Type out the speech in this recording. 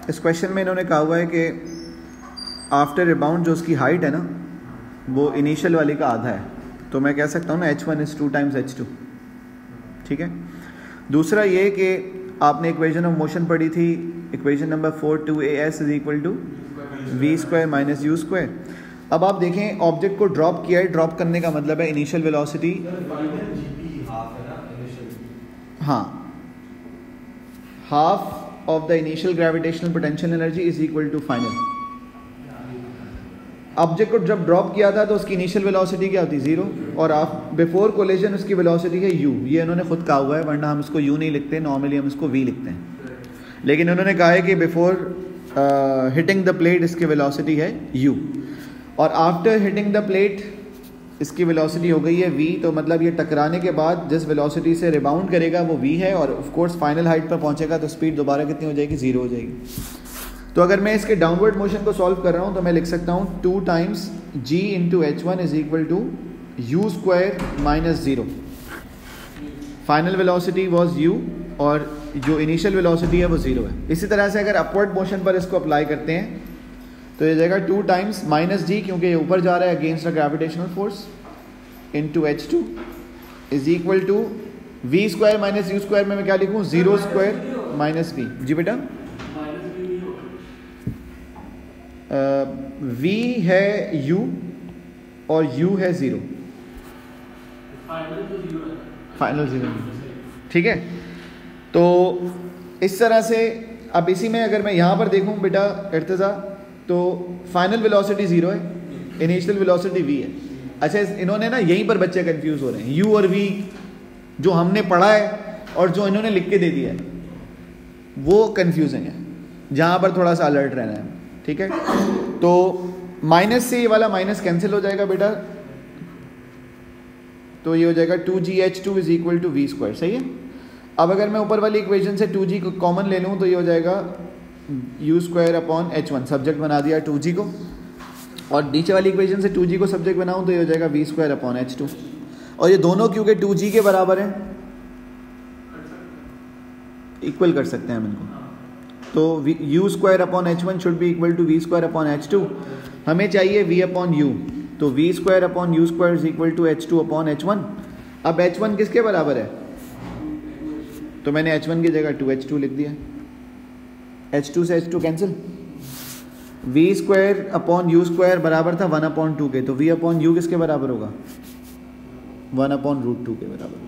इस क्वेश्चन में इन्होंने कहा हुआ है कि आफ्टर रिबाउंड जो उसकी हाइट है ना वो इनिशियल वाली का आधा है, तो मैं कह सकता हूँ ना h1 इज़ 2 टाइम्स h2, ठीक है। दूसरा ये कि आपने इक्वेशन ऑफ मोशन पढ़ी थी, equation number 4 2as is equal to v square minus u square. अब आप देखें ऑब्जेक्ट को ड्रॉप किया है, ड्रॉप करने का मतलब है इनिशियल वेलोसिटी, हाँ, half of the initial gravitational potential energy is equal to final. Object को जब ड्रॉप किया था तो उसकी इनिशियल वेलोसिटी क्या होती, 0, और आप बिफोर कोलिजन उसकी वेलोसिटी है u। ये इन्होंने खुद कहा हुआ है, वरना हम इसको u नहीं लिखते, नॉर्मली हम इसको v लिखते हैं, लेकिन उन्होंने कहा है कि बिफोर हिटिंग द प्लेट इसकी वेलोसिटी है u, और आफ्टर हिटिंग द प्लेट इसकी वेलोसिटी हो गई है v। तो मतलब ये टकराने के बाद जिस वेलोसिटी से रिबाउंड करेगा वो v है, और ऑफ कोर्स फाइनल हाइट पर पहुंचेगा तो स्पीड दोबारा कितनी हो जाएगी, 0 हो जाएगी। तो अगर मैं इसके डाउनवर्ड मोशन को सॉल्व कर रहा हूँ तो मैं लिख सकता हूँ 2 times g into h1 is equal to u square minus 0। Final velocity was u और जो इनिशियल वेलोसिटी है वो 0 है। इसी तरह से अगर अपवर्ड मोशन पर इसको अप्लाई करते हैं तो ये जाएगा 2 टाइम्स माइनस g, क्योंकि ये ऊपर जा रहा है against the gravitational force, into h2 is equal to v square minus u square में मैं क्या लिखूँ, 0 स्क्वायर माइनस v। जी बेटा, v है u और u है 0, फाइनल 0, ठीक है। तो इस तरह से अब इसी में अगर मैं यहाँ पर देखूँ बेटा इर्तिज़ा, तो फाइनल वेलोसिटी 0 है, इनिशियल वेलोसिटी v है। अच्छा, इन्होंने ना यहीं पर बच्चे कंफ्यूज हो रहे हैं, u और v जो हमने पढ़ा है और जो इन्होंने लिख के दे दिया है वो कंफ्यूजिंग है, जहाँ पर थोड़ा सा अलर्ट रहना है, ठीक है। तो माइनस से ये वाला माइनस कैंसिल हो जाएगा बेटा, तो ये हो जाएगा 2gh2 is equal to v square, सही है। अब अगर मैं ऊपर वाली इक्वेशन से 2g को कॉमन ले लूँ तो ये हो जाएगा u square upon h1, subject बना दिया 2g को, और नीचे वाली इक्वेशन से 2g को सब्जेक्ट बनाऊँ तो ये हो जाएगा v स्क्वायर अपॉन h2, और ये दोनों क्योंकि 2g के बराबर हैं इक्वल कर सकते हैं हम इनको, तो u square upon h1 should be equal to v square upon h2। हमें चाहिए v अपॉन u, तो v square upon u square is equal to h2 upon h1। अब h1 किसके बराबर है, तो मैंने h1 की जगह 2h2 लिख दिया, h2 से h2 cancel, v square upon u square बराबर था 1 अपॉन 2 के, तो v अपॉन u किसके बराबर होगा, 1 अपॉन रूट 2 के बराबर।